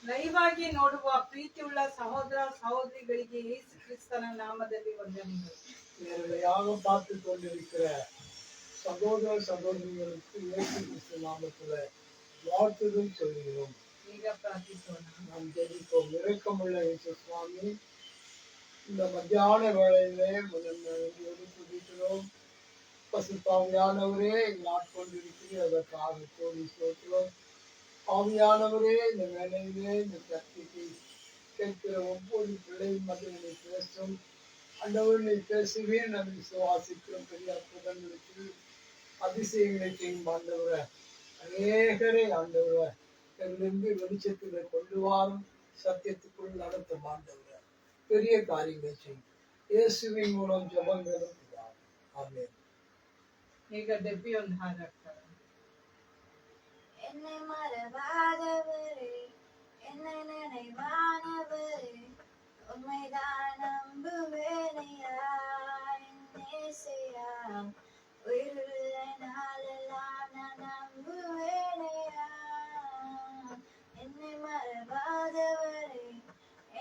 ದಯವಾಗಿ ನೋಡುವ ಪ್ರೀತಿಯುಳ್ಳ ಸಹೋದರ ಸಹೋದರಿಗಳಿಗೆ ಯೇಸು ಕ್ರಿಸ್ತನ ನಾಮದಲ್ಲಿ ವಂದನೆಗಳು. யாக பார்த்து கொண்டிருக்கிற சகோதர சகோதரிகளுக்கு இயேசு கிறிஸ்து நாமத்துல வாழ்த்துதல் சொல்கிறோம். ಈಗ ಪ್ರಾರ್ಥಿಸೋಣ. நாம் ஜெபிப்போம். இரக்கமுள்ள இயேசு சுவாமி, இந்த மத்தியான வேளையிலே துதிக்கிறோம். பசுத்தாவியானவரே, எங்கள் ஆட்கொண்டிருக்கிறீர், அதற்காக கோடி ஸ்தோத்திரம். ஆவியானவரே, இந்த வேளையிலே இந்த கத்திக்கு கேட்கிற ஒவ்வொரு பிள்ளையும் மத்தியிலே பேசும். ஆண்டவர், நீ பேசுவேன் என்று விசுவாசிக்கிறோம். பெரிய அற்புதங்களுக்கு அதிசயங்களை செய்யும் ஆண்டவரை, அநேகரை ஆண்டவரை இருந்து வெளிச்சத்திலே கொண்டு வாரும், சத்தியத்துக்குள் நடத்தும் ஆண்டவரை, பெரிய காரியங்களை செய்யும். இயேசுவின் மூலம் ஜெபங்களும் ஆமென். ಈಗ ಡೆಬ್ಬಿ ಒಂದು ಹಾಡು ಹಾಡ್ತಾರೆ. என்னை மறவாதவரே, என்னை நினைவானவரே, உம்மைதான் நம்புவேனையா என்னேசையா, உயிருள்ள நாளெல்லாம் நான் நம்புவேனையா. என்னை மறவாதவரே,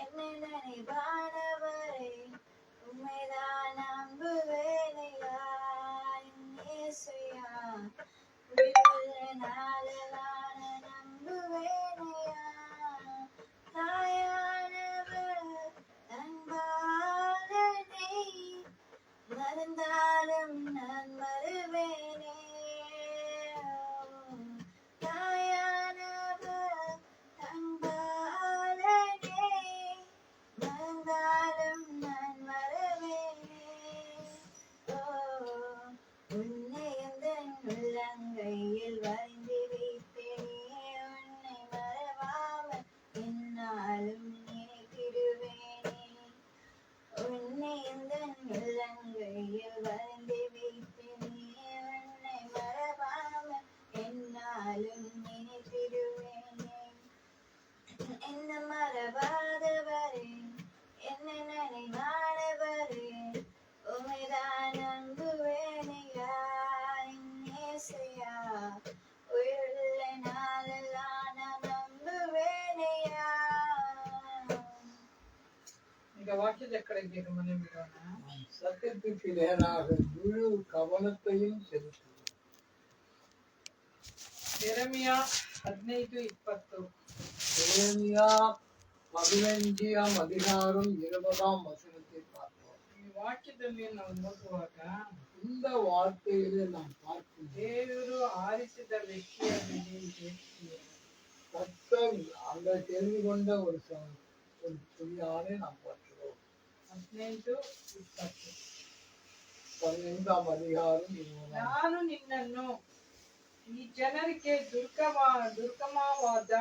என்னை நினைவானவரே, உம்மைதான் நம்புவேனையா என்னேசையா, உயிருள்ள நாளெல்லாம் நான் நம்புவேனையா. தாயானவர் அன்பாளனை மறந்தாலும் நான் மறுவேனே. தாயானவர் அன்பாளனை மறந்தாலும் நான் மறுவேனே. உன்னை எந்தன் உள்ளங்கையில் வரைந்து வைத்தேனே, உன்னை மறவாமல் என்னாலும் நினைத்திடுவேனே. உன்னை எந்தன் உள்ளங்கையில் வரைந்து வைத்தேனே, உன்னை மறவாமல் என்னாலும் நினைத்திடுவேனே. என்ன மறவாதவரே, என்னை நினைவானவரே, உம்மைதான் நம்புவேனையா என்னேசையா, உயிருள்ள நாளெல்லாம் நான் நம்புவேனையா. ಈಗ ವಾಕ್ಯದ ಕಡೆಗೆ ಗಮನ ಬಿಡೋಣ. சத்தியத்துக்கு நேராக முழு கவனத்தையும் செலுத்துவோம். ಯೆರೆಮೀಯ 15:20. எரேமியா 15ஆம் அதிகாரம் 20ஆம் வசனத்தை பார்ப்போம். ಈ ವಾಕ್ಯದಲ್ಲಿ ನಾವು ನೋಡುವಾಗ இந்த வார்த்தையிலே நாம் பார்க்கும் ದೇವರು ಆರಿಸಿದ ವ್ಯಕ್ತಿಯ ಮೇಲೆ கர்த்தர் அங்க தெரிந்து கொண்ட ஒரு புதியானை நாம் பார்க்கிறோம். 15:20. 15ஆம் அதிகாரம் 20. ನಾನು ನಿನ್ನನ್ನು ಈ ಜನರಿಗೆ ದುರ್ಗಮವಾದ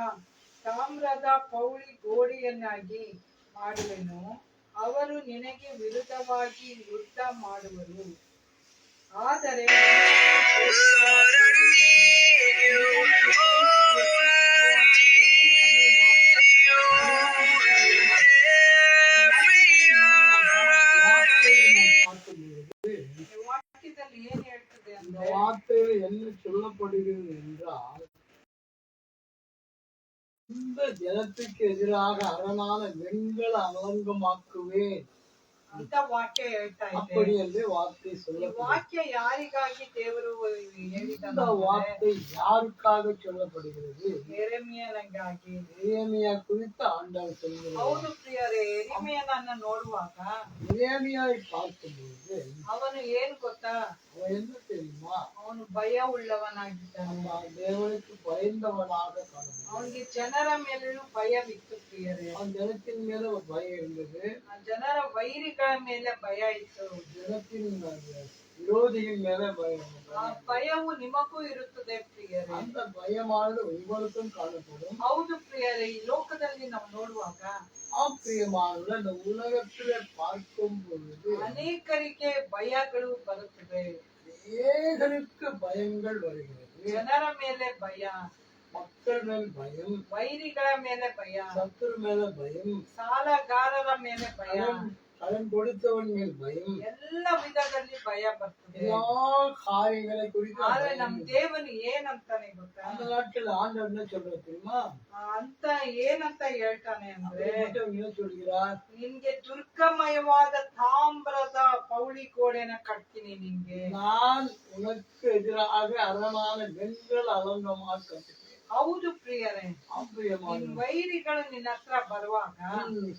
ತಾಮ್ರದ ಪೌಳಿ ಗೋಡೆಯನ್ನಾಗಿ ಮಾಡುವೆನು, ಅವರು ನಿನಗೆ ವಿರುದ್ಧವಾಗಿ ಯುದ್ಧ ಮಾಡುವರು, ಆದರೆ ವಾಕ್ಯದಲ್ಲಿ ಏನ್ ಹೇಳ್ತದೆ இந்த ಅಂದ್ರೆ, வார்த்தையில் என்ன சொல்லப்படுகிறது என்றால், இந்த ஜனத்துக்கு எதிராக அரணான வெண்கல அலங்கமாக்குவேன் ಅಂತ ವಾಕ್ಯ ಹೇಳ್ತಾ அப்படி ಇದೆ. என்று வார்த்தை ಈ சொல்லப்படுகிறது. ವಾಕ್ಯ ಯಾರಿಗಾಗಿ ದೇವರು ಹೇಳಿದ இந்த வார்த்தை யாருக்காக சொல்லப்படுகிறது? ಯೆರೆಮೀಯನಿಗಾಗಿ. எரேமியா குறித்து ஆண்டவர் சொல்கிறார். ಹೌದು ಪ್ರಿಯರೇ, ಯೆರೆಮೀಯನನ್ನ ನೋಡುವಾಗ எரேமியாவை பார்க்கும்போது ಅವನು ಏನ್ ಗೊತ್ತಾ, அவன் என்ன தெரியுமா? ಅವನು ಭಯ ಉಳ್ಳವನಾಗಿದ್ದಾನೆ. நம்ம தேவனுக்கு பயந்தவனாக காணணும். ಅವನಿಗೆ ಜನರ ಮೇಲೂ ಭಯವಿತ್ತು ಪ್ರಿಯರೇ. அவன் ஜனத்தின் மேல ஒரு பயம் இருந்தது. ಆ ಜನರ ವೈರಿಗಳ ಮೇಲೆ ಭಯ ಇತ್ತು. ஜனத்தின் விரோதியின் மேல பயம். ಆ ಭಯವು ನಿಮಗೂ ಇರುತ್ತದೆ ಪ್ರಿಯರೇ. அந்த பயமானது உங்களுக்கும் காணப்படும். ಹೌದು ಪ್ರಿಯರೇ, ಈ ಲೋಕದಲ್ಲಿ ನಾವು ನೋಡುವಾಗ பிரியமானது இந்த உலகத்திலே பார்க்கும் பொழுது ಅನೇಕರಿಗೆ ಭಯಗಳು ಬರುತ್ತದೆ. அநேகருக்கு பயங்கள் வருகிறது. ಜನರ ಮೇಲೆ ಭಯ, மக்கள் மேல் பயம், ವೈರಿಗಳ ಮೇಲೆ ಭಯ, சத்துரு மேல பயம், ಸಾಲಗಾರರ ಮೇಲೆ ಭಯ, கடன் கொடுத்தவன் மேல் பயம், ಎಲ್ಲ ವಿಧದಲ್ಲಿ ಭಯ ಬರ್ತದೆ. எல்லா காரியங்களை குறித்து ಆದ್ರೆ பயம். ನಮ್ ದೇವನು ಏನಂತಾನೆ ಗೊತ್ತಾ? அந்த நாட்கள் ஆண்டவர் என்ன சொல்றது தெரியுமா? ಅಂತ ಏನಂತ ಹೇಳ್ತಾನೆ ಅಂದ್ರೆ, ஆண்டவர் என்ன சொல்கிறார்? ನಿನ್ಗೆ ದುರ್ಗಮಯವಾದ ತಾಮ್ರದ ಪೌಳಿ ಗೋಡೆನ ಕಟ್ತೀನಿ ನಿನ್ಗೆ. நான் உனக்கு எதிராக அரணான வெண்கல அலங்கமாக கட்டுகிறேன். ಹೌದು ಪ್ರಿಯರೇ, ஆம்பிரியமான ನಿನ್ ವೈರಿಗಳು ನಿನ್ನ ಹತ್ರ ಬರುವಾಗ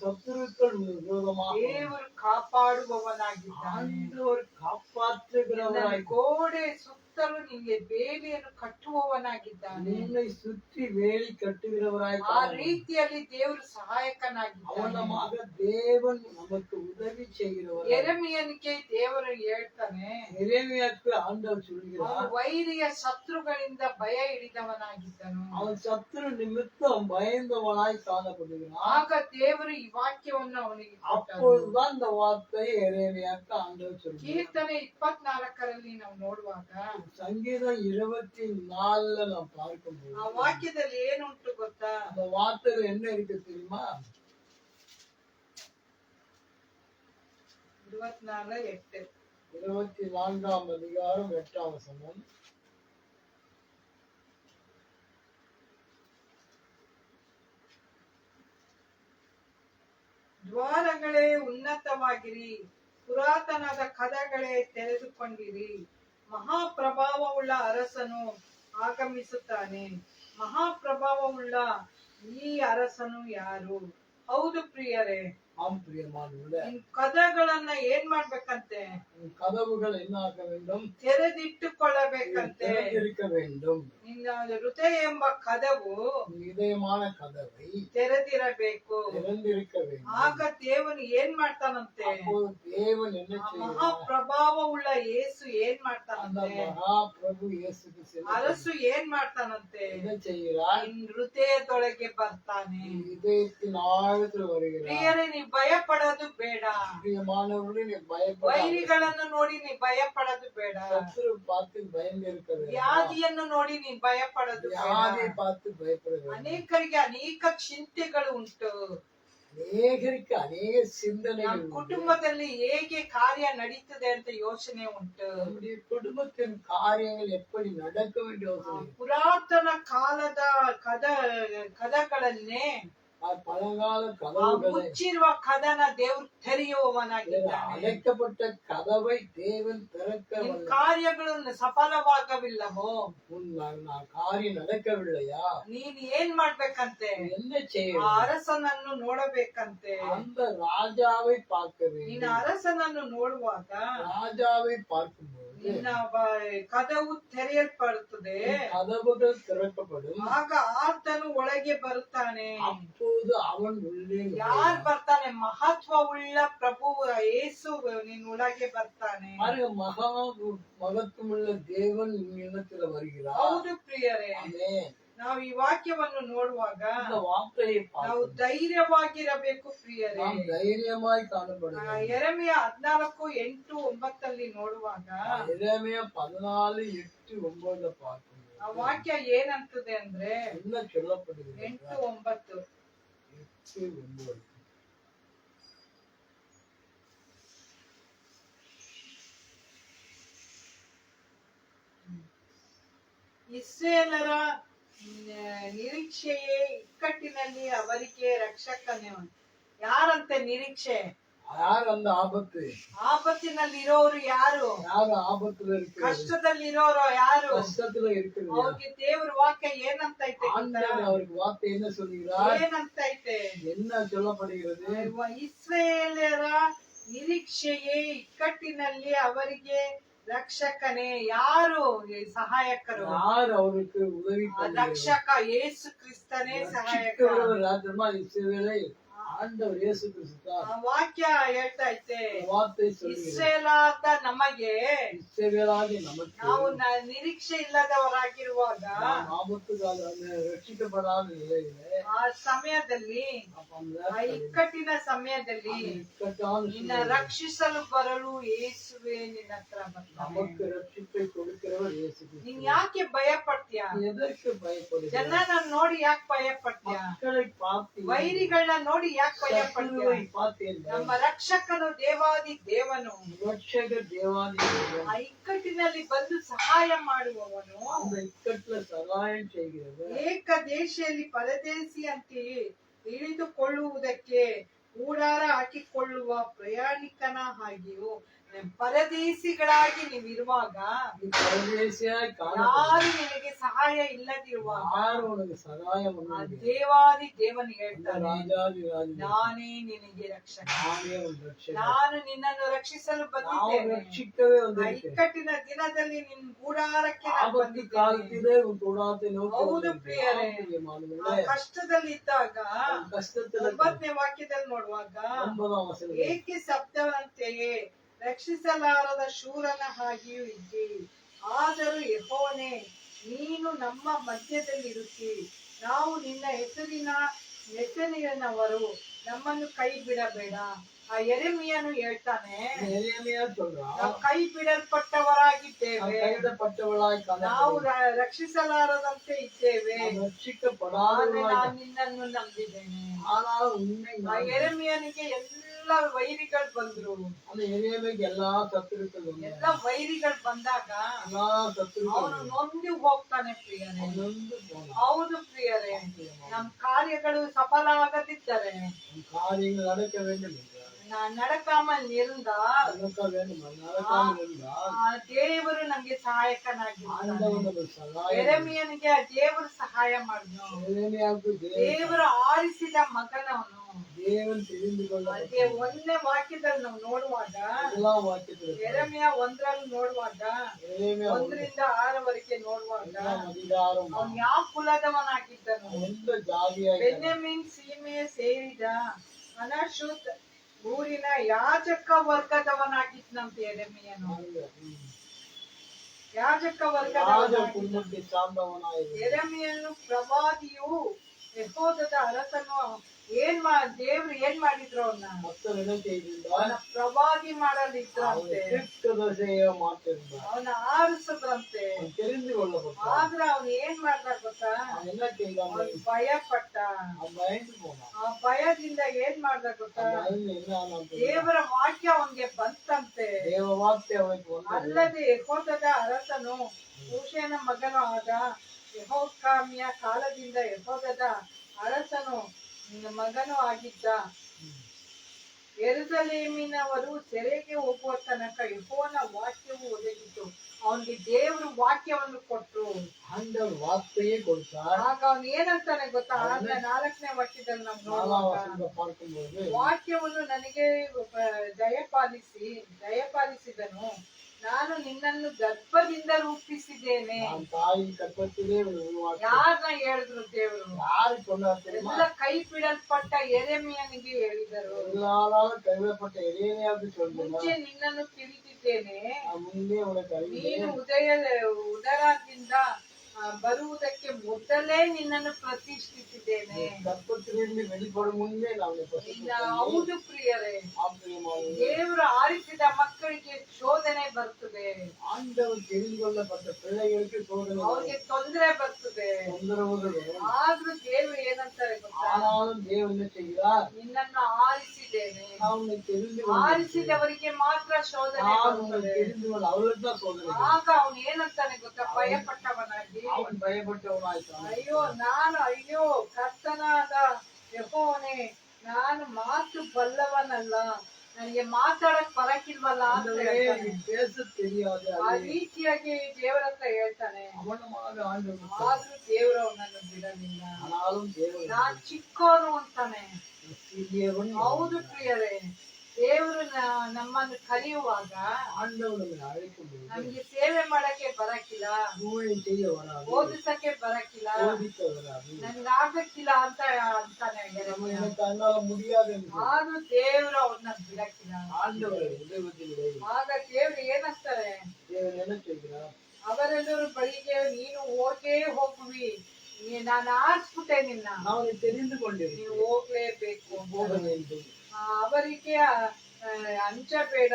சத்துருக்கள் விரோதமாக ದೇವರು ಕಾಪಾಡುವವನಾಗಿದ್ದಾನೆ. ஆண்டவர் காப்பாற்றுகிறவராய் ಗೋಡೆ ಸುತ್ತಲೂ ನಿನ್ಗೆ ಬೇಲಿಯನ್ನು ಕಟ್ಟುವವನಾಗಿದ್ದಾನೆ. உன்னை சுற்றி வேலி கட்டுகிறவராய் ಆ ರೀತಿಯಲ್ಲಿ ದೇವರು ಸಹಾಯಕನಾಗಿದ್ದಾನೆ. அவனமாக தேவன் நமக்கு உதவி செய்கிறவராய். ಯೆರೆಮೀಯನಿಗೆ ದೇವರು ಹೇಳ್ತಾನೆ, எரேமியாவுக்கு ஆண்டவர் ಅವನು சொல்கிறார், ವೈರಿಯ ಶತ್ರುಗಳಿಂದ ಭಯ ಹಿಡಿದವನಾಗಿದ್ದನು. அவன் சத்துரு நிமித்தம் பயந்தவனாய் காணப்படுகிறான். ಆಗ ದೇವರು ಈ ವಾಕ್ಯವನ್ನು ಅವನಿಗೆ ಕೊಟ್ಟನು. அப்பொழுதுதான் இந்த வார்த்தை எரேமியாவுக்கு ஆண்டவர் சொல்கிறார். ಕೀರ್ತನೆ 24ರಲ್ಲಿ ನಾವು ನೋಡುವಾಗ சங்கீதம் 24 நாம் பார்க்கும்போது ಆ ವಾಕ್ಯದಲ್ಲಿ ಏನುಂಟು ಗೊತ್ತಾ? அந்த வார்த்தையில என்ன இருக்கு தெரியுமா? 24:8. 24ஆம் அதிகாரம் 8ஆம் வசனம். ದ್ವಾರಗಳೇ ಉನ್ನತವಾಗಿರಿ, ಪುರಾತನದ ಕದಗಳೇ ತೆರೆದುಕೊಂಡಿರಿ. ಮಹಾಪ್ರಭಾವವುಳ್ಳ ಅರಸನು ಆಗಮಿಸುತ್ತಾನೆ. ಮಹಾಪ್ರಭಾವವುಳ್ಳ ಈ ಅರಸನು ಯಾರು? ಹೌದು ಪ್ರಿಯರೇ, ஆம் பிரியமானவர்களே, ನಿನ್ ಕದಗಳನ್ನ ಏನ್ ಮಾಡ್ಬೇಕಂತೆ? கதவுகள் என்ன ஆக வேண்டும்? ತೆರೆದಿಟ್ಟುಕೊಳ್ಳಬೇಕಂತೆ. திறந்திருக்க வேண்டும். ನಿನ್ನ ಹೃದಯ ಎಂಬ ಕದವು இதயமான கதவை ತೆರೆದಿರಬೇಕು. திறந்திருக்க வேண்டும். ಆಗ ದೇವನು ಏನ್ ಮಾಡ್ತಾನಂತೆ? அப்போது தேவன் என்ன ಆ செய்கிறார்? ಮಹಾಪ್ರಭಾವವುಳ್ಳ ಯೇಸು ಏನ್ அந்த ಮಾಡ್ತಾನಂತೆ? மகா பிரபு இயேசு கிறிஸ்து ಅರಸು ಏನ್ ಮಾಡ್ತಾನಂತೆ? என்ன செய்கிறார்? ನಿನ್ ಹೃದಯದೊಳಗೆ ಬರ್ತಾನೆ. இதயத்தின் ஆழத்தில் வருகிறார். ಪ್ರಿಯರೇ, ನೀ ಭಯ ಪಡೋದು ಬೇಡ. பிரியமானவர்களே, நீ பயப்பட ವೈರಿಗಳನ್ನು ನೋಡಿ ನೀ ಭಯ ಪಡೋದು ಬೇಡ. சத்துரு பார்த்து பயந்து இருக்க வேண்டும். ವ್ಯಾಧಿಯನ್ನು ನೋಡಿ ನೀ ಭಯ ಪಡೋದು ಬೇಡ. வியாதியை பார்த்து பயப்பட வேண்டும். ಅನೇಕರಿಗೆ ಅನೇಕ ಚಿಂತೆಗಳು ಉಂಟು. அநேகருக்கு அநேக சிந்தனைகள் ನಮ್ಮ உண்டு. ಕುಟುಂಬದಲ್ಲಿ ಹೇಗೆ ಕಾರ್ಯ ನಡೀತದೆ ಅಂತ ಯೋಚನೆ ಉಂಟು. நம்முடைய குடும்பத்தின் காரியங்கள் எப்படி நடக்க வேண்டிய யோசனை. ಪುರಾತನ ಕಾಲದ ಕದಗಳನ್ನೇ பழங்கால ಆ கதவுகளை ಮುಚ್ಚಿರುವ ಕದನ ದೇವರು ತೆರೆಯುವವನಾಗಿದ್ದಾನೆ. அடைக்கப்பட்ட கதவை தேவன் திறக்க ನಿನ್ வல்லவர். ಕಾರ್ಯಗಳು ಸಫಲವಾಗವಿಲ್ಲವೋ? உன் காரியம் நடக்கவில்லையா? ನೀನ್ ಏನ್ ಮಾಡ್ಬೇಕಂತೆ? என்ன ಆ செய்ய? ಅರಸನನ್ನು ನೋಡಬೇಕಂತೆ. அந்த ராஜாவை பார்க்க ನಿನ್ನ வேண்டும். ಅರಸನನ್ನು ನೋಡುವಾಗ ராஜாவை பார்க்கும்போது ನಿನ್ನ ಕದವು ತೆರೆಯಲ್ಪಡುತ್ತದೆ. கதவுகள் திறக்கப்படும். ಆಗ ಆತನು ಒಳಗೆ ಬರುತ್ತಾನೆ. அப்போது அவன் உள்ளே ಯಾರ್ ಬರ್ತಾನೆ? ಮಹತ್ವವುಳ್ಳ ಪ್ರಭು ಯೇಸು ನಿನ್ ಒಳಗೆ ಬರ್ತಾನೆ. மகா மகத்துவமுள்ள தேவன் இடத்துல வருகிறார். ಹೌದು ಪ್ರಿಯರೇ, ஆமென். ನಾವು ಈ ವಾಕ್ಯವನ್ನು ನೋಡುವಾಗ இந்த வார்த்தையை ನಾವು பார்த்து ಧೈರ್ಯವಾಗಿರಬೇಕು ಪ್ರಿಯರೇ. நாம் தைரியமாய் காணப்படுகிறோம். ಯೆರೆಮೀಯ 14:8-9 ನೋಡುವಾಗ எரேமியா 14:8-9 பார்க்கும்போது ಆ ವಾಕ್ಯ ಏನಂತದೆ ಅಂದ್ರೆ என்ன சொல்லப்படுகிறது? 8-9. 8-9. ಇಸ್ರೇಲರ ನಿರೀಕ್ಷೆಯೇ ಇಕ್ಕಟ್ಟಿನಲ್ಲಿ ಅವರಿಗೆ ರಕ್ಷಕನೇ. ಯಾರಂತೆ ನಿರೀಕ್ಷೆ? யார் அந்த ஆபத்து? ಆಪತ್ತಿನಲ್ಲಿ ಇರೋರು ಯಾರು? யார் ஆபத்துல இருக்கிறது? ಕಷ್ಟದಲ್ಲಿ ಇರೋರು ಯಾರು? கஷ்டத்துல இருக்கிறது. ಅವ್ರಿಗೆ ದೇವ್ರ ವಾಕ್ಯ ಏನಂತೈತೆ? ஆண்டவர் அவருக்கு வார்த்தை என்ன சொல்கிறார்? ಏನಂತೈತೆ? என்ன சொல்லப்படுகிறது? ಇಸ್ರೇಲರ ನಿರೀಕ್ಷೆಯೇ ಇಕ್ಕಟ್ಟಿನಲ್ಲಿ ಅವರಿಗೆ ರಕ್ಷಕನೇ. ಯಾರು ಸಹಾಯಕರು? யார் அவருக்கு உதவி பண்ணுகிறார்? ರಕ್ಷಕ ಯೇಸು ಕ್ರಿಸ್ತನೇ ಸಹಾಯಕ. ராஜமா இஸ்ரவேலை ஆண்டவர் இயேசு கிறிஸ்து தான். ಆ ವಾಕ್ಯ ಹೇಳ್ತಾ ಐತೆ, வார்த்தை சொல்கிறது. ಇಸ್ರೇಲಾದ ನಮಗೆ இஸ்ரவேலாகிய நமக்கு ನಾವು ನಿರೀಕ್ಷೆ ಇಲ್ಲದವರಾಗಿರುವಾಗ நாம் ஆபத்து கால ரட்சிக்கப்படாத நிலையில ಆ ಸಮಯದಲ್ಲಿ, ಆ ಇಕ್ಕಟ್ಟಿನ ಸಮಯದಲ್ಲಿ ನಿನ್ನ ರಕ್ಷಿಸಲು ಬರಲು ಯೇಸುವೆ ನಿನ್ನ ಹತ್ರ ಬರ್ತಾನೆ. நமக்கு ரட்சிப்பை கொடுக்கிறவர் இயேசு கிறிஸ்து. ನೀನ್ ಯಾಕೆ ಭಯ ಪಡ್ತೀಯ? எதற்கு பயப்படுகிறாய்? ಜನನ ನೋಡಿ ಯಾಕೆ ಭಯ ಪಡ್ತೀಯ? மக்களை பார்த்து ವೈರಿಗಳನ್ನ ನೋಡಿ ಯಾಕೆ ಭಯ ಪಡ್ತೀಯ? சத்துருவை பார்த்தேன். ನಮ್ಮ ರಕ್ಷಕನು ದೇವಾದಿ ದೇವನು, ரட்சகர் தேவாதி தேவன். ಆ ಇಕ್ಕಟ್ಟಿನಲ್ಲಿ ಬಂದು ಸಹಾಯ ಮಾಡುವವನು, அந்த இக்கட்டுல சகாயம் செய்கிறவர். ಏಕ ದೇಶದಲ್ಲಿ ಪರದೇಶಿಯಂತೆಯೇ ಇಳಿದುಕೊಳ್ಳುವುದಕ್ಕೆ ಕೂಡಾರ ಹಾಕಿಕೊಳ್ಳುವ ಪ್ರಯಾಣಿಕನ ಹಾಗೆಯೂ ಪರದೇಶಿಗಳಾಗಿ ನೀವಿರುವಾಗ, நீ பரதேசியாய் ಯಾರು ನಿನಗೆ ಸಹಾಯ ಇಲ್ಲದಿರುವಾಗ, யார் உனக்கு சகாயம் ಆ பண்ண ದೇವಾದಿ ದೇವನು ಹೇಳ್ತಾನೆ, ராஜாதி ராஜா ನಾನೇ ನಿನಗೆ ರಕ್ಷಕ, நானே உன் ரட்சகர். ನಾನು ನಿನ್ನನ್ನು ರಕ್ಷಿಸಲು நான் ಬಂದಿದ್ದೇನೆ. ரட்சிக்கவே ಆ வந்திருக்கிறேன். ಇಕ್ಕಟ್ಟಿನ ದಿನದಲ್ಲಿ ನಿನ್ನ ಗೂಡಾರಕ್ಕೆ ನಾನು ஆபத்து ಬಂದಿದ್ದೇನೆ. காலத்திலே உன் கூடாரத்தை நோக்கி ಹೌದು வந்திருக்கிறேன். ಪ್ರಿಯರೇ, பிரியமானவர்களே, ಆ ಕಷ್ಟದಲ್ಲಿ ಇದ್ದಾಗ உன் கஷ்டத்துல 9ನೇ ವಾಕ್ಯದಲ್ಲಿ ನೋಡುವಾಗ, 9ஆம் வசனம், ಏಕೆ ಶಬ್ದವಂತೆಯೇ ರಕ್ಷಿಸಲಾರದ ಶೂರನ ಹಾಗೆಯೂ ಇದ್ದಿ, ಆದರೂ ಯೆಹೋವನೇ ನೀನು ನಮ್ಮ ಮಧ್ಯದಲ್ಲಿರುತ್ತಿ, ನಾವು ನಿನ್ನ ಹೆಸರಿನವರು, ನಮ್ಮನ್ನು ಕೈ ಬಿಡಬೇಡ. ಆ ಯೆರೆಮೀಯನು ಹೇಳ್ತಾನೆ, எரேமியா சொல்றான், ನಾವು ಕೈ ಬಿಡಲ್ಪಟ್ಟವರಾಗಿದ್ದೇವೆ, கைவிடப்பட்டவளாய் ನಾವು காணப்படுகிறோம். ರಕ್ಷಿಸಲಾರದಂತೆ ಇದ್ದೇವೆ, நாம் ಆದರೆ ரட்சிக்கப்படாதவளாய் ನಾನು ನಿನ್ನನ್ನು ನಂಬಿದ್ದೇನೆ. ஆனால் உன்னை ಆ ಯೆರೆಮೀಯನಿಗೆ ಎಲ್ಲ ವೈರಿಗಳು ಬಂದ್ರು. அந்த எரேமியாக்கு எல்லா சத்துருக்கள் ಎಲ್ಲ ವೈರಿಗಳು ಬಂದಾಗ எல்லா சத்துருக்கள் ಅವನು ನೊಂದು ಹೋಗ್ತಾನೆ ಪ್ರಿಯರೇ. நொந்து போனான். ಹೌದು ಪ್ರಿಯರೇ, ನಮ್ ಕಾರ್ಯಗಳು ಸಫಲ ಆಗದಿದ್ದರೆ, உன் காரியங்கள் நடக்க வேண்டும் என்றார். ನಡಕಾಮಲ್ ನಿಂದ நடக்க வேண்டும், நடக்காமல் இருந்தால் ಆ ದೇವರು ನಮ್ಗೆ ಸಹಾಯಕನಾಗಿದ್ದಾನೆ. ஆண்டவன் நமக்கு சகாயம். ಯೆರೆಮೀಯನಿಗೆ ಆ ದೇವರು ಸಹಾಯ ಮಾಡಿದ್ನು. எரேமியாவுக்கு ದೇವರು ಆರಿಸಿದ ಮಗನವನು. தேவன் தெரிந்து கொள்ள ಅದೇ 1ನೇ ವಾಕ್ಯದಲ್ಲಿ ನಾವು ನೋಡುವಾಗ, எல்லா வாக்கியத்திலும் ಯೆರೆಮೀಯ 1ರಲ್ಲಿ ನೋಡುವಾಗ, எரேமியா 1ರಿಂದ 6 ನೋಡುವಾಗ, அதிகாரம் ಅವನು ಯಾವ ಕುಲದವನಾಗಿದ್ದನು? எந்த ஜாதியாய் ಬೆನ್ಯಾಮೀನ್ ಸೀಮೆಯ ಸೇರಿದ ಅನಶೂತ್ ಊರಿನ ಯಾಜಕ ವರ್ಗದವನಾಗಿದ್ನಂತೆ ಯೆರೆಮೀಯನು. ಯಾಜಕ ராஜ ವರ್ಗದವನಾಗಿದ್ದ குடும்பத்தை சார்ந்தவனாய் ಯೆರೆಮೀಯನು ಪ್ರವಾದಿಯು ಯೆಹೂದದ ಅರಸನು ದೇವ್ರು ಏನ್ ಮಾಡಿದ್ರು ಅವನ್ನ? மக்கள் என்ன செய்திருந்தார்? ಅವನ ಪ್ರವಾದಿ ಮಾಡಲಿದ್ರಂತೆ, தீர்க்கதரிசியை மாற்றிருந்தார். ಅವನ ಆರಿಸದ್ರಂತೆ. அவன் தெரிந்து கொள்ளப்பட்டான். ಆದ್ರೆ ಅವನ್ ಏನ್ ಮಾಡ್ದ ಗೊತ್ತಾ? அவன் என்ன செய்தான்? ಅವನ್ ಭಯ ಪಟ್ಟ. அவன் பயந்து போனான். ಆ ಭಯದಿಂದ ಏನ್ ಮಾಡ್ದ ಗೊತ್ತಾ? அவன் பயந்து என்ன ஆனான் தெரியுமா? ದೇವರ ವಾಕ್ಯ ಅವನ್ಗೆ ಬಂತಂತೆ. தேவ வார்த்தை அவனுக்கு வந்தது. ಅಲ್ಲದೆ ಯೆಹೂದದ ಅರಸನು ಕೂಷನ ಮಗನು ಆದ ಯೆಹೋಕಾಮಿಯ ಕಾಲದಿಂದ ಯೆಹೂದದ ಅರಸನು ಮಗನು ಆಗಿದ್ದ ಯೆರೂಸಲೇಮಿನವರು ಸೆರೆಗೆ ಹೋಗುವ ತನಕ ಯೆಹೋವನ ವಾಕ್ಯವು ಒದಗಿತು. ಅವನಿಗೆ ದೇವರು ವಾಕ್ಯವನ್ನು ಕೊಟ್ರು. ஆண்டவர் வார்த்தையே கொடுத்தார். ಆಗ ಅವನು ಏನಂತಾನೆ ಗೊತ್ತಾ? 4ನೇ ವಾಕ್ಯದಲ್ಲಿ ನಾವು ನೋಡುವಾಗ, பார்க்கும்போது ವಾಕ್ಯವನ್ನು ನನಗೆ ದಯಪಾಲಿಸಿದನು, ನಾನು ನಿನ್ನನ್ನು ಗರ್ಭದಿಂದ ರೂಪಿಸಿದ್ದೇನೆ. நான் தாயின் கற்பத்திலே உருவாக்கி ಯಾರನ್ನ ಹೇಳಿದ್ರು ದೇವರು? யாரு சொன்னார் தெரியுமா? ಎಲ್ಲ ಕೈ ಬಿಡಲ್ಪಟ್ಟ ಯೆರೆಮೀಯನಿಗೆ ಹೇಳಿದರು. எல்லாராலும் கைவிடப்பட்ட எரேமியாவுக்கு சொல்லுங்க, ಮುಂಚೆ ನಿನ್ನನ್ನು ತಿಳಿದಿದ್ದೇನೆ, நான் முன்னே உனக்கு அறிந்தேன். ನೀನು ಉದರದಿಂದ ಬರುವುದಕ್ಕೆ ಮೊದಲೇ ನಿನ್ನನ್ನು ಪ್ರತಿಷ್ಠಿಸಿದ್ದೇನೆ. ಗರ್ಭத்திலிருந்து வெளிப்படும் முன்னே நான் உன்னை ನಿನ್ನ பிரசித்தப்படுத்தினேன். ಹೌದು ಪ್ರಿಯರೇ, ஆச்சரியமானது. ದೇವರು ಆರಿಸಿದ ಮಕ್ಕಳಿಗೆ ಶೋಧನೆ ಬರ್ತದೆ, ஆண்டவர் தெரிந்து கொள்ளப்பட்ட பிள்ளைகளுக்கு சோதனை ಅವ್ರಿಗೆ ತೊಂದರೆ ಬರ್ತದೆ. தொந்தரவுகள் வரும். ಆದ್ರೂ ದೇವರು ಏನಂತಾರೆ ಗೊತ್ತಾ? ஆனாலும் தேவன் என்ன செய்கிறார்? ನಿನ್ನನ್ನು ಆರಿಸಿದ್ದೇನೆ. நான் உன்னை தெரிந்து கொண்டேன். ಆರಿಸಿದವರಿಗೆ ಮಾತ್ರ ಶೋಧನೆ நான் உன்னை ಬರ್ತದೆ. தெரிந்து கொள்ள அவளுக்கு தான் சோதனை. ಆಗ ಅವನು ಏನಂತಾನೆ ಗೊತ್ತಾ? ಭಯಪಟ್ಟವನಾಗಿ, அவன் பயப்பட்டவனாய்த்தான். ಅಯ್ಯೋ ಕರ್ತನಾದ ಯೆಹೋವನೇ, ನಾನು ಮಾತು ಬಲ್ಲವನಲ್ಲ, ನನಗೆ ಮಾತಾಡಕ್ ಬರಕಿಲ್ವಲ್ಲ ಅಂತ ಹೇಳ್ತಾನೆ. நீ பேச தெரியாது. ಆ ರೀತಿಯಾಗಿ ದೇವರ ಹತ್ರ ಹೇಳ್ತಾನೆ. அவனமாக ஆண்டவர் ಆದ್ರೂ ದೇವರು ಅವನನ್ನು ಬಿಡಲಿಲ್ಲ. ஆனாலும் தேவன் ನಾನ್ ಚಿಕ್ಕವನು ಅಂತಾನೆ. சிறியவன். ಹೌದು ಪ್ರಿಯರೇ, ದೇವರು ನಮ್ಮನ್ನು ಕರೆಯುವಾಗ ஆண்டவர் நம்மை அழைக்கும்போது ನಮ್ಗೆ ಸೇವೆ ಮಾಡಕ್ಕೆ ಬರಕಿಲ್ಲ, ஊழியம் செய்ய வராது, ಓದಿಸಕ್ಕೆ ಬರಕಿಲ್ಲ, போதிக்க வராது. ನನ್ಗೆ ಆಗಕ್ಕಿಲ್ಲ ಅಂತಾನೆ நம்ம ಯೆರೆಮೀಯ. எனக்கு தன்னால முடியாது என்று ಆದ್ರೂ ದೇವರು ಅವನ್ನ ಬಿಡಕ್ಕಿಲ್ಲ. ஆண்டவர் உதவுவதில்லை. ಆಗ ದೇವ್ರು ಏನಂತಾರೆ? தேவன் என்ன செய்கிறார்? ಅವರೆಲ್ಲರೂ ಬಳಿಗೆ ನೀನು ಹೋಗೇ ಹೋಗುವಿ, ನಾನು ಆರಿಸ್ಬಿಟ್ಟೆ ನಿನ್ನ, ನಾವು ತೆಗೆದುಕೊಂಡಿರಿ ನೀವು ಹೋಗ್ಲೇಬೇಕು ಅಂತ. ಹೋಗಬೇಕು. ಅವರಿಗೆ ಅಂಜಬೇಡ,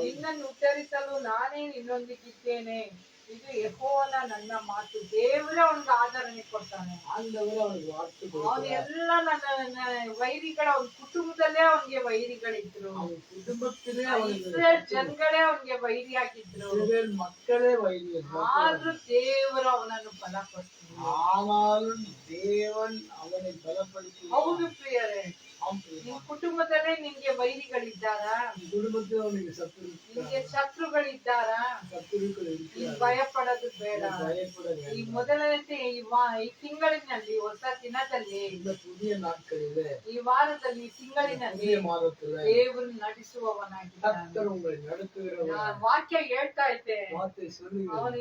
ನಿನ್ನನ್ನು ಉತ್ತರಿಸಲು ನಾನೇ ನಿನ್ನೊಂದಿಗಿದ್ದೇನೆ. ಇದು ಯೆಹೋವನ ನನ್ನ ಮಾತು. ದೇವರೇ ಅವನಿಗೆ ಆದರಣೆ ಕೊಡ್ತಾನೆ. ಆಂಡವರು ಅವನಿಗೆ ವಾರ್ತೆ ಅವನು ಕೊಡ್ತಾರೆ. ಎಲ್ಲ ನನ್ನ ವೈರಿಗಳ, ಅವನ ಕುಟುಂಬದಲ್ಲೇ ಅವನಿಗೆ ವೈರಿಗಳಿದ್ರು. ಅವನ ಕುಟುಂಬಕ್ಕೇ ಇಸ್ರೇಲ್ ಜನಗಳೇ ಅವನಿಗೆ ವೈರಿಯಾಗಿದ್ರು. ಇಸ್ರೇಲ್ ಮಕ್ಕಳೇ ವೈರಿ. ಆದ್ರೂ ದೇವರು ಅವನನ್ನು ಬಲಪಡಿಸಿದ್ರು. ஆனாலும் தேவன் அவனை பலப்படுத்தி. ಹೌದು ಪ್ರಿಯರೇ, ನಿನ್ ಕುಟುಂಬದಲ್ಲೇ ನಿನ್ಗೆ ವೈರಿಗಳಿದ್ದಾರಾ? ಕುಟುಂಬத்தில் ಅವನಿಗೆ ನಿನ್ಗೆ ಶತ್ರುಗಳಿದ್ದಾರಾ? ನೀನ್ ಭಯ ಪಡೋದು ಬೇಡ. ಈ ಮೊದಲನೇ ಈ ತಿಂಗಳಿನಲ್ಲಿ, ಹೊಸ ದಿನದಲ್ಲಿ, புதிய நாட்களிலே, ಈ ವಾರದಲ್ಲಿ, ಈ ತಿಂಗಳಿನಲ್ಲಿ ದೇವರು ನಡೆಸುವವನಾಗಿದ್ದಾನೆ. ವಾಕ್ಯ ಹೇಳ್ತಾ ಇದೆ, ಅವನ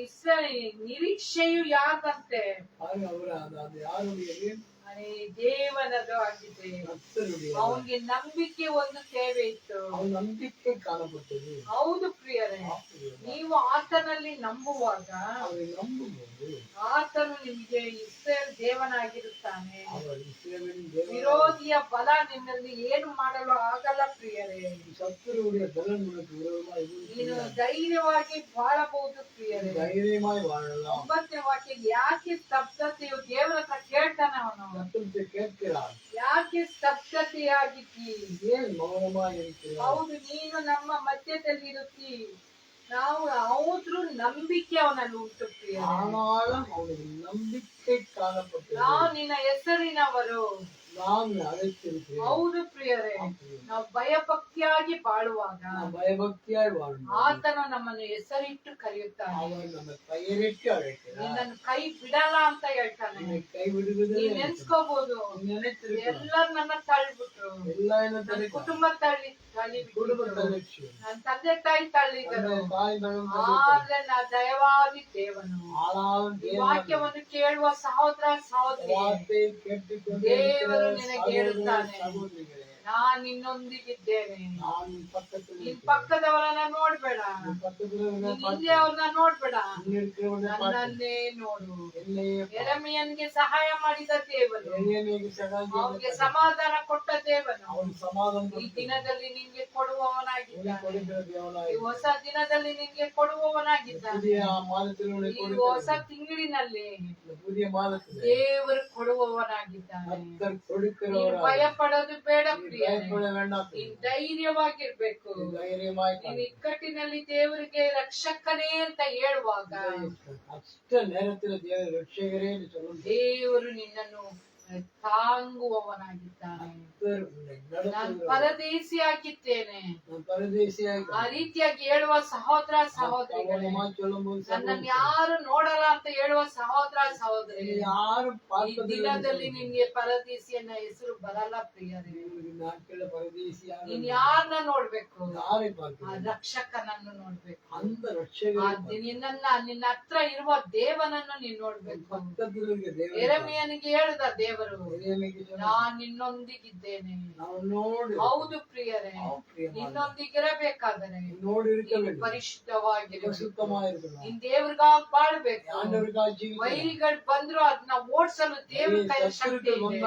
ನಿರೀಕ್ಷೆಯು ಯಾಕಂತೆ ದೇವನದು ಆಗಿದೆ. ಅವನಿಗೆ ನಂಬಿಕೆ ಒಂದು ಸೇವೆ ಇತ್ತು. ನಂಬಿಕೆ ಕಾಣಪಟ್ಟது. ಹೌದು ಪ್ರಿಯರೇ, ನೀವು ಆತನಲ್ಲಿ ನಂಬುವಾಗ ಆತನು ನಿಮಗೆ ಇಸ್ರೇಲ್ ದೇವನಾಗಿರುತ್ತಾನೆ. ವಿರೋಧಿಯ ಬಲ ನಿನ್ನಲ್ಲಿ ಏನು ಮಾಡಲು ಆಗಲ್ಲ ಪ್ರಿಯರೇ. ನೀನು ಧೈರ್ಯವಾಗಿ ಬಾಳಬಹುದು ಪ್ರಿಯರೇ. 9ನೇ ವಾಕ್ಯ, ಯಾಕೆ ಸ್ತಬ್ಧತೆಯು, ದೇವರ ಹತ್ರ ಕೇಳ್ತಾನೆ ಅವನು, ಯಾಕೆ ಸ್ತಬ್ಧತೆಯಾಗಿದ್ದಿ? ಹೌದು, ನೀನು ನಮ್ಮ ಮಧ್ಯದಲ್ಲಿ ಇರುತ್ತಿ. ನಾವು ಹೌದ್ರು ನಂಬಿಕೆ ಅವನಲ್ಲಿ ಉಂಟು ಪ್ರಿಯರೇ. ನಂಬಿಕೆ ಕಾಣಪಟ್ಟது. ನಾವು ನಿನ್ನ ಹೆಸರಿನವರು. ಹೌದು ಪ್ರಿಯರೇ, ನಾವು ಭಯಭಕ್ತಿಯಾಗಿ ಬಾಳುವಾಗ ಆತನು ನಮ್ಮನ್ನು ಹೆಸರಿಟ್ಟು ಕರೆಯುತ್ತಾನೆ. ನಿನ್ನನ್ನು ಕೈ ಬಿಡಲ್ಲ ಅಂತ ಹೇಳ್ತಾನೆ. ನೀನ್ ನೆನ್ಸ್ಕೋಬಹುದು, ಎಲ್ಲರೂ ನನ್ನ ತಳ್ಳಿಬಿಟ್ರು, ನನ್ನ ಕುಟುಂಬ ನನ್ನ ತಂದೆ ತಾಯಿ ತಳ್ಳಿದರು, ಆದ್ರೆ ನಾ ದಯವಾದಿ ದೇವನು. ವಾಕ್ಯವನ್ನು ಕೇಳುವ ಸಹೋದರ ಸಹೋದರಿ, ದೇವರು ನಿನಗೆ ಹೇಳುತ್ತಾನೆ, ನಾನ್ ನಿನ್ನೊಂದಿಗಿದ್ದೇನೆ. ನಿನ್ ಪಕ್ಕದವರನ್ನ ನೋಡ್ಬೇಡ, ಹಿಂದೆ ಅವ್ರನ್ನ ನೋಡ್ಬೇಡ, ನನ್ನನ್ನೇ ನೋಡು. ಯೆರೆಮೀಯನಿಗೆ ಸಹಾಯ ಮಾಡಿದ ದೇವರು, ಅವನಿಗೆ ಸಮಾಧಾನ ಕೊಟ್ಟ ದೇವನು ಈ ದಿನದಲ್ಲಿ ನಿನ್ಗೆ ಕೊಡುವವನಾಗಿದ್ದಾನೆ. ಈ ಹೊಸ ದಿನದಲ್ಲಿ ನಿನ್ಗೆ ಕೊಡುವವನಾಗಿದ್ದಾನೆ. ಈ ಹೊಸ ತಿಂಗಳಿನಲ್ಲಿ ದೇವರು ಕೊಡುವವನಾಗಿದ್ದಾನೆ. ನೀನು ಭಯ ಪಡೋದು ಬೇಡ ಪ್ರಿಯ. ನೀನ್ ಧೈರ್ಯವಾಗಿರ್ಬೇಕು. ನೀನ್ ಇಕ್ಕಟ್ಟಿನಲ್ಲಿ ದೇವರಿಗೆ ರಕ್ಷಕನೇ ಅಂತ ಹೇಳುವಾಗ ದೇವರು ನಿನ್ನನ್ನು ತಾಂಗುವವನಾಗಿದ್ದಾನೆ. ನಾನು ಪರದೇಶಿಯಾಗಿದ್ದೇನೆ ಆ ರೀತಿಯಾಗಿ ಹೇಳುವ ಸಹೋದರ ಸಹೋದರಿಗಳೇ, ನನ್ನನ್ನು ಯಾರು ನೋಡಲ್ಲ ಅಂತ ಹೇಳುವ ಸಹೋದರ ಸಹೋದರಿ, ಈ ದಿನದಲ್ಲಿ ನಿನ್ಗೆ ಪರದೇಶಿಯನ್ನ ಹೆಸರು ಬರಲ್ಲ ಪ್ರಿಯರೇ. ನೀನ್ ಯಾರನ್ನ ನೋಡ್ಬೇಕು? ಆ ರಕ್ಷಕನನ್ನು ನೋಡ್ಬೇಕು. ನಿನ್ನ ಹತ್ರ ಇರುವ ದೇವನನ್ನು ನೀನ್ ನೋಡ್ಬೇಕು. ಯೆರೆಮೀಯನಿಗೆ ಹೇಳಿದ ದೇವರು, ನಾನ್ ನಿನ್ನೊಂದಿಗಿದ್ದೇನೆ. ಹೌದು ಪ್ರಿಯರೇ, ನಿನ್ನೊಂದಿಗಿರಬೇಕಾದರೆ ಪರಿಶುದ್ಧವಾಗಿರಬೇಕು. ನೀನ್ ದೇವ್ರಿಗಾಗಿ ಬಾಳ್ಬೇಕು. ವೈರಿಗಳು ಬಂದ್ರು ಅದನ್ನ ಓಡಿಸಲು ದೇವ್ರ ಕೈ ಶಕ್ತಿ ಇದೆ.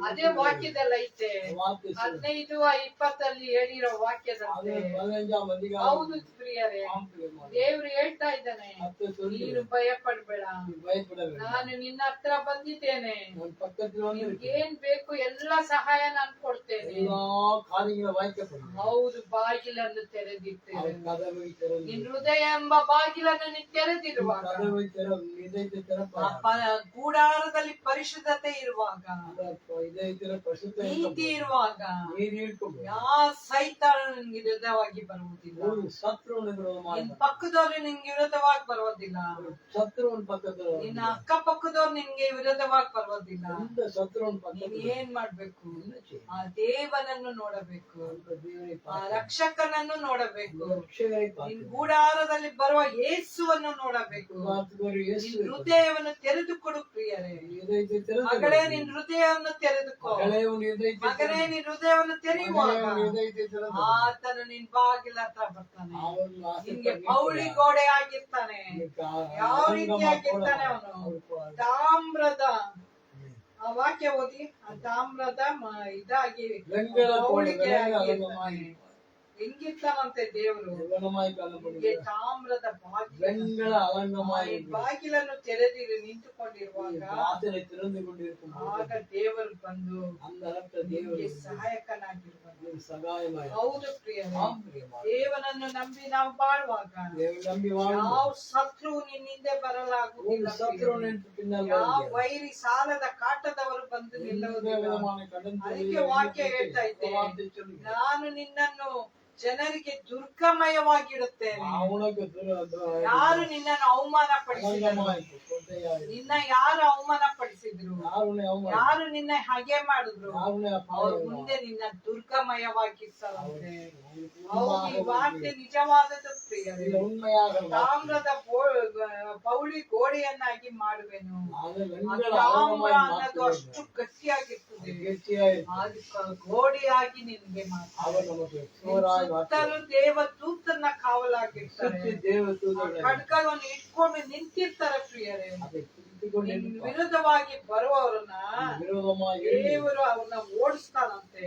ಅದೇ ವಾಕ್ಯದಲ್ಲಿ ಐತೆ. 15:20 ಹೇಳಿರೋ ವಾಕ್ಯದಂತೆ. ಹೌದು ಪ್ರಿಯರೇ, ದೇವ್ರು ಹೇಳ್ತಾ ಇದ್ದಾನೆ, ನೀನು ಭಯ ಪಡ್ಬೇಡ, ನಾನು ನಿನ್ನ ಹತ್ರ ಬಂದಿದ್ದೇನೆ. ಏನ್ ಬೇಕು ಎಲ್ಲ ಸಹಾಯ ನಾನು ಕೊಡ್ತೇನೆ. ಹೌದು, ಬಾಗಿಲನ್ನು ತೆರೆದಿರ್ತೇನೆ. ನಿನ್ ಹೃದಯ ಎಂಬ ಬಾಗಿಲನ್ನು ನೀನ್ ತೆರೆದಿರುವಾಗ, ಗೂಡಾರದಲ್ಲಿ ಪರಿಶುದ್ಧತೆ ಇರುವಾಗ, ನೀತಿ ಇರುವಾಗ, ಯಾವ ಸೈತಾನ ನಿನ್ಗೆ ವಿರುದ್ಧವಾಗಿ ಬರುವುದಿಲ್ಲ. ನಿನ್ ಪಕ್ಕದವ್ರು ನಿನ್ಗೆ ವಿರುದ್ಧವಾಗಿ ಬರುವುದಿಲ್ಲ. ನಿನ್ನ ಅಕ್ಕ ಪಕ್ಕದವ್ರು ನಿನ್ಗೆ ವಿರುದ್ಧವಾಗಿ ಬರುವುದಿಲ್ಲ. ನೀನ್ ಏನ್ ಮಾಡ್ಬೇಕು? ಆ ದೇವನನ್ನು ನೋಡಬೇಕು, ಆ ರಕ್ಷಕನನ್ನು ನೋಡಬೇಕು, ನಿನ್ ಗೂಡಾರದಲ್ಲಿ ಬರುವ ಯೇಸುವನ್ನು ನೋಡಬೇಕು. ನಿನ್ ಹೃದಯವನ್ನು ತೆರೆದುಕೊಡು ಪ್ರಿಯರೇ. ಮಗಳೇ, ನಿನ್ ಹೃದಯವನ್ನು ತೆರೆದುಕೋ. ಮಗನೇ, ನಿನ್ ಹೃದಯವನ್ನು ತೆರೆಯುವಾಗ ಆತನು ನಿನ್ ಬಾಗಿಲ ಹತ್ರ ಬರ್ತಾನೆ. ನಿನ್ಗೆ ಪೌಳಿ ಗೋಡೆ ಆಗಿರ್ತಾನೆ. ಯಾವ ರೀತಿಯಾಗಿರ್ತಾನೆ ಅವನು? ತಾಮ್ರದ, ಆ ವಾಕ್ಯ ಓದಿ, ಆ ತಾಮ್ರದ ಇದಾಗಿ ಪೌಳಿಗೆ ಆಗಿರ್ತಾನೆ. ಹೆಂಗಿರ್ತಾನಂತೆ ದೇವರು? ತಾಮ್ರದ ಬಾಗಿಲನ್ನು ತೆರೆದಿರು ನಿಂತುಕೊಂಡಿರುವಾಗ ಆಗ ದೇವರು ಬಂದು ನಿಮಗೆ ಸಹಾಯಕನಾಗಿರುವುದು. ಹೌದು ಪ್ರಿಯರೇ, ದೇವನನ್ನು ನಂಬಿ ನಾವು ಬಾಳುವಾಗ ಯಾವ ಶತ್ರು ನಿನ್ನಿಂದೆ ಬರಲಾಗುವುದಿಲ್ಲ. ಯಾವ ವೈರಿ ಸಾಲದ ಕಾಟದವರು ಬಂದು ನಿಲ್ಲುವುದಿಲ್ಲ. ಅದಕ್ಕೆ ವಾಕ್ಯ ಹೇಳ್ತಾ ಇದ್ದೇನೆ, ನಾನು ನಿನ್ನನ್ನು ಜನರಿಗೆ ದುರ್ಗಮಯವಾಗಿಡುತ್ತೇನೆ. ಯಾರು ನಿನ್ನನ್ನು ಅವಮಾನ ಪಡಿಸಿದ್ರು, ನಿನ್ನ ಯಾರು ಅವಮಾನ ಪಡಿಸಿದ್ರು, ಯಾರು ನಿನ್ನ ಹಾಗೆ ಮಾಡಿದ್ರು, ಅವ್ರ ಮುಂದೆ ನಿನ್ನ ದುರ್ಗಮಯವಾಗಿರ್ತಾರಂತೆ. ಹೌದು, ಈ ವಾರ್ತೆ ನಿಜವಾದದ್ದು ಪ್ರಿಯರೇ. ತಾಮ್ರದ ಪೌಳಿ ಗೋಡೆಯನ್ನಾಗಿ ಮಾಡುವೆನು. ತಾಮ್ರ ಅನ್ನೋದು ಅಷ್ಟು ಗಟ್ಟಿಯಾಗಿರ್ತದೆ, ಗೋಡೆಯಾಗಿ ನಿನ್ಗೆ ಮಾಡ್ತಾರೆ. ಸುತ್ತಲೂ ದೇವದೂತನ ಕಾವಲಾಗಿರ್ತಾರೆ. ಖಡ್ಗವನ್ನು ಇಟ್ಕೊಂಡು ನಿಂತಿರ್ತಾರೆ ಪ್ರಿಯರೇ. ವಿರುದ್ಧವಾಗಿ ಬರುವವರನ್ನ ದೇವರು ಅವನ್ನ ಓಡಿಸ್ತಾನಂತೆ.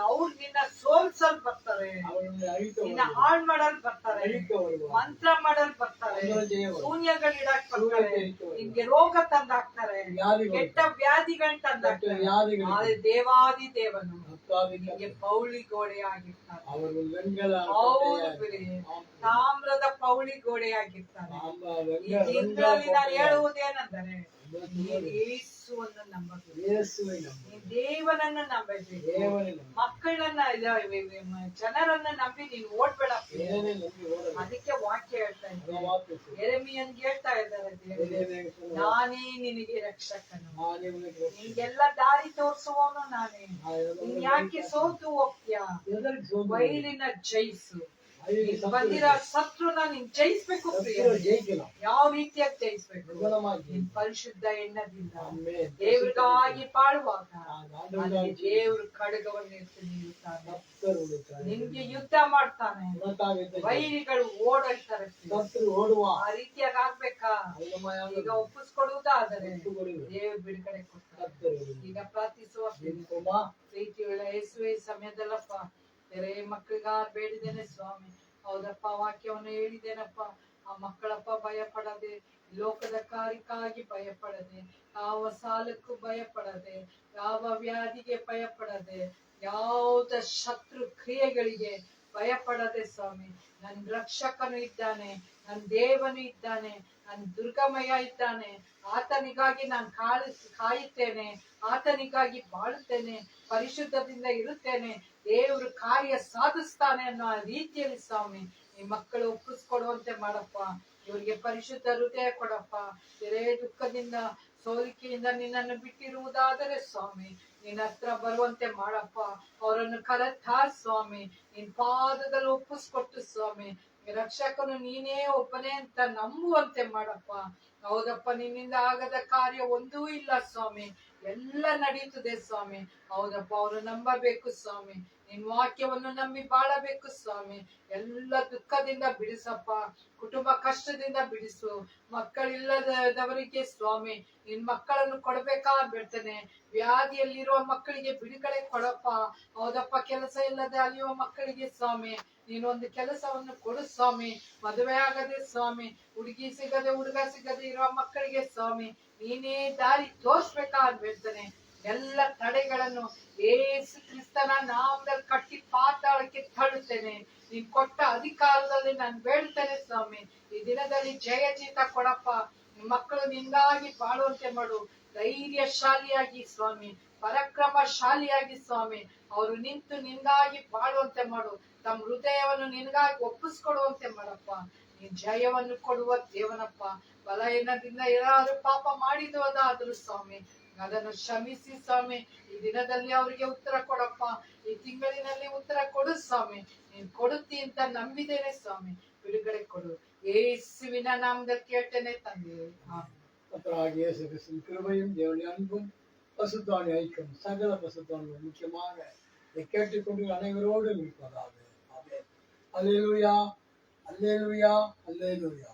ಅವ್ರು ನಿನ್ನ ಸೋಲ್ಸಲ್ ಬರ್ತಾರೆ, ನಿನ್ನ ಹಾಳ್ ಮಾಡಲ್ ಬರ್ತಾರೆ, ಮಂತ್ರ ಮಾಡಲ್ ಬರ್ತಾರೆ, ಶೂನ್ಯಗಳಿಡಕ್ ಬರ್ತಾರೆ, ನಿನ್ಗೆ ರೋಗ ತಂದಾಕ್ತಾರೆ, ಕೆಟ್ಟ ವ್ಯಾಧಿಗಳನ್ನ ತಂದಾಕ್ತಾರೆ. ಆದ್ರೆ ದೇವಾದಿ ದೇವನು ನಿನ್ಗೆ ಪೌಳಿ ಗೋಡೆ ಆಗಿರ್ತಾರೆ. ತಾಮ್ರದ ಪೌಳಿ ಗೋಡೆ ಆಗಿರ್ತಾರೆ. ಈ ದಿನಗಳಲ್ಲಿ ನಾನು ಹೇಳುವುದೇನೆಂದರೆ, ಯೇಸುವನ್ನು ನಂಬಬೇಕು, ದೇವನನ್ನು ನಂಬಬೇಕು. ಮಕ್ಕಳನ್ನ ಜನರನ್ನ ನಂಬಿ ನೀನು ಓಡ್ಬೇಡ. ಅದಕ್ಕೆ ವಾಕ್ಯ ಹೇಳ್ತಾ ಇದ್ದಾರೆ, ಯೆರೆಮೀಯನಿಗೆ ಹೇಳ್ತಾ ಇದ್ದಾರೆ, ನಾನೇ ನಿನಗೆ ರಕ್ಷಕನು, ನಿನ್ಗೆಲ್ಲ ದಾರಿ ತೋರಿಸುವವನು ನಾನೇ. ನೀನ್ ಯಾಕೆ ಸೋತು ಹೋಗ್ತೀಯಾ? ವೈರಿನ ಜಯಿಸು. ಬಂದಿರೋ ಶತ್ರುನ ನೀನ್ ಜಯಿಸ್ಬೇಕು. ಯಾವ ರೀತಿಯಾಗಿ ಜಯಿಸ್ಬೇಕು? ನೀನ್ ಪರಿಶುದ್ಧ ಎಣ್ಣದಿಂದ ದೇವ್ರಿಗಾಗಿ ಬಾಳುವಾಗ ದೇವ್ರ ಖಡ್ಗವನ್ನು ಎತ್ತು ನಿಲ್ಲುತ್ತಾನೆ, ನಿನ್ಗೆ ಯುದ್ಧ ಮಾಡ್ತಾನೆ. ವೈರಿಗಳು ಓಡಾಡ್ತಾರೆ. ಆ ರೀತಿಯಾಗಿ ಆಗ್ಬೇಕಾ? ಈಗ ಒಪ್ಪಿಸ್ಕೊಡುವುದಾದರೆ ದೇವ್ರ ಬಿಡುಗಡೆ ಕೊಡ್ತಾರೆ. ಈಗ ಪ್ರಾರ್ಥಿಸುವ ಪ್ರೀತಿಯುಳ್ಳ ಯೇಸುವೆ, ಸಮಯದಲ್ಲಪ್ಪ ಬೇರೆ ಮಕ್ಕಳಿಗ ಬೇಡಿದ್ದೇನೆ ಸ್ವಾಮಿ. ಹೌದಪ್ಪ, ವಾಕ್ಯವನ್ನು ಹೇಳಿದ್ದೇನಪ್ಪ. ಆ ಮಕ್ಕಳಪ್ಪ ಭಯ ಪಡದೆ, ಲೋಕದ ಕಾರ್ಯಕ್ಕಾಗಿ ಭಯ ಪಡದೆ, ಯಾವ ಸಾಲಕ್ಕೂ ಭಯ ಪಡದೆ, ಯಾವ ವ್ಯಾಧಿಗೆ ಭಯ ಪಡದೆ, ಯಾವ್ದ ಶತ್ರು ಕ್ರಿಯೆಗಳಿಗೆ ಭಯ ಪಡದೆ ಸ್ವಾಮಿ, ನನ್ ರಕ್ಷಕನು ಇದ್ದಾನೆ, ನನ್ ದೇವನು ಇದ್ದಾನೆ, ನನ್ ದುರ್ಗಮಯ ಇದ್ದಾನೆ. ಆತನಿಗಾಗಿ ನಾನು ಕಾಯುತ್ತೇನೆ, ಆತನಿಗಾಗಿ ಬಾಳುತ್ತೇನೆ, ಪರಿಶುದ್ಧದಿಂದ ಇರುತ್ತೇನೆ, ದೇವರು ಕಾರ್ಯ ಸಾಧಿಸ್ತಾನೆ ಅನ್ನೋ ರೀತಿಯಲ್ಲಿ ಸ್ವಾಮಿ ಈ ಮಕ್ಕಳು ಒಪ್ಪಿಸ್ಕೊಡುವಂತೆ ಮಾಡಪ್ಪ. ಇವರಿಗೆ ಪರಿಶುದ್ಧ ಹೃದಯ ಕೊಡಪ್ಪ. ಬೇರೆ ದುಃಖದಿಂದ, ಸೋಲಿಕೆಯಿಂದ ನಿನ್ನನ್ನು ಬಿಟ್ಟಿರುವುದಾದರೆ ಸ್ವಾಮಿ ನಿನ್ನ ಹತ್ರ ಬರುವಂತೆ ಮಾಡಪ್ಪ. ಅವರನ್ನು ಕರೆತಾ ಸ್ವಾಮಿ ನಿನ್ ಪಾದದಲ್ಲಿ ಒಪ್ಪಿಸ್ಕೊಟ್ಟು ಸ್ವಾಮಿ, ರಕ್ಷಕನು ನೀನೇ ಒಬ್ಬನೇ ಅಂತ ನಂಬುವಂತೆ ಮಾಡಪ್ಪ. ಹೌದಪ್ಪ, ನಿನ್ನಿಂದ ಆಗದ ಕಾರ್ಯ ಒಂದೂ ಇಲ್ಲ ಸ್ವಾಮಿ, ಎಲ್ಲ ನಡೀತದೆ ಸ್ವಾಮಿ. ಹೌದಪ್ಪ, ಅವರು ನಂಬಬೇಕು ಸ್ವಾಮಿ, ನಿನ್ ವಾಕ್ಯವನ್ನು ನಂಬಿ ಬಾಳಬೇಕು ಸ್ವಾಮಿ. ಎಲ್ಲ ದುಃಖದಿಂದ ಬಿಡಿಸಪ್ಪ, ಕುಟುಂಬ ಕಷ್ಟದಿಂದ ಬಿಡಿಸು. ಮಕ್ಕಳಿಲ್ಲದವರಿಗೆ ಸ್ವಾಮಿ ನಿನ್ ಮಕ್ಕಳನ್ನು ಕೊಡ್ಬೇಕಾ ಬಿಡ್ತೇನೆ. ವ್ಯಾಧಿಯಲ್ಲಿರುವ ಮಕ್ಕಳಿಗೆ ಬಿಡುಗಡೆ ಕೊಡಪ್ಪ. ಹೌದಪ್ಪ, ಕೆಲಸ ಇಲ್ಲದೆ ಅಲಿಯುವ ಮಕ್ಕಳಿಗೆ ಸ್ವಾಮಿ ನೀನೊಂದು ಕೆಲಸವನ್ನು ಕೊಡು ಸ್ವಾಮಿ. ಮದುವೆ ಆಗದೆ ಸ್ವಾಮಿ, ಹುಡುಗಿ ಸಿಗದೆ ಹುಡುಗ ಸಿಗದೆ ಇರುವ ಮಕ್ಕಳಿಗೆ ಸ್ವಾಮಿ ನೀನೇ ದಾರಿ ತೋರ್ಸ್ಬೇಕಾ ಬಿಡ್ತೇನೆ. ಎಲ್ಲ ತಡೆಗಳನ್ನು ಯೇಸು ಕ್ರಿಸ್ತನ ನಾಮದಲ್ಲಿ ಕಟ್ಟಿ ಪಾತಾಳಕ್ಕೆ ತಳ್ಳುತ್ತೇನೆ. ನೀನ್ ಕೊಟ್ಟ ಅಧಿಕಾರದಲ್ಲಿ ನಾನು ಬೇಡ್ತೇನೆ ಸ್ವಾಮಿ. ಈ ದಿನದಲ್ಲಿ ಜಯಜೀತ ಕೊಡಪ್ಪ. ಮಕ್ಕಳು ನಿಂಗಾಗಿ ಬಾಳುವಂತೆ ಮಾಡು. ಧೈರ್ಯಶಾಲಿಯಾಗಿ ಸ್ವಾಮಿ, ಪರಾಕ್ರಮಶಾಲಿಯಾಗಿ ಸ್ವಾಮಿ ಅವರು ನಿಂತು ನಿನ್ಗಾಗಿ ಬಾಳುವಂತೆ ಮಾಡು. ತಮ್ಮ ಹೃದಯವನ್ನು ನಿನಗಾಗಿ ಒಪ್ಪಿಸ್ಕೊಡುವಂತೆ ಮಾಡಪ್ಪ. ನೀನ್ ಜಯವನ್ನು ಕೊಡುವ ದೇವನಪ್ಪ. ಬಲಹೀನದಿಂದ ಯಾರು ಪಾಪ ಮಾಡಿದೋದಾದ್ರು ಸ್ವಾಮಿ ಅದನ್ನು ಶ್ರಮಿಸಿ ಸ್ವಾಮಿ. ಈ ದಿನದಲ್ಲಿ ಅವರಿಗೆ ಉತ್ತರ ಕೊಡಪ್ಪ, ಈ ತಿಂಗಳಿನಲ್ಲಿ ಉತ್ತರ ಕೊಡು ಸ್ವಾಮಿ. ನೀನ್ ಕೊಡುತ್ತಿ ಅಂತ ನಂಬಿದ್ದೇನೆ ಸ್ವಾಮಿ. ಬಿಡುಗಡೆ ಕೊಡು, ಯೇಸುವಿನ நாமத்தில் கேட்டேனே தந்தையே. கர்த்தராகிய இயேசு கிறிஸ்துவின் கிருபையும் தேவனுடைய அன்பும் பசுத்தாவின் ஐக்கியம் சகல பசுத்தாவின் முக்கியமாக இதை கேட்டுக்கொண்டு அனைவரோடும் இருப்பதாக. ஆமென். அல்லேலூயா, அல்லேலூயா, அல்லேலூயா.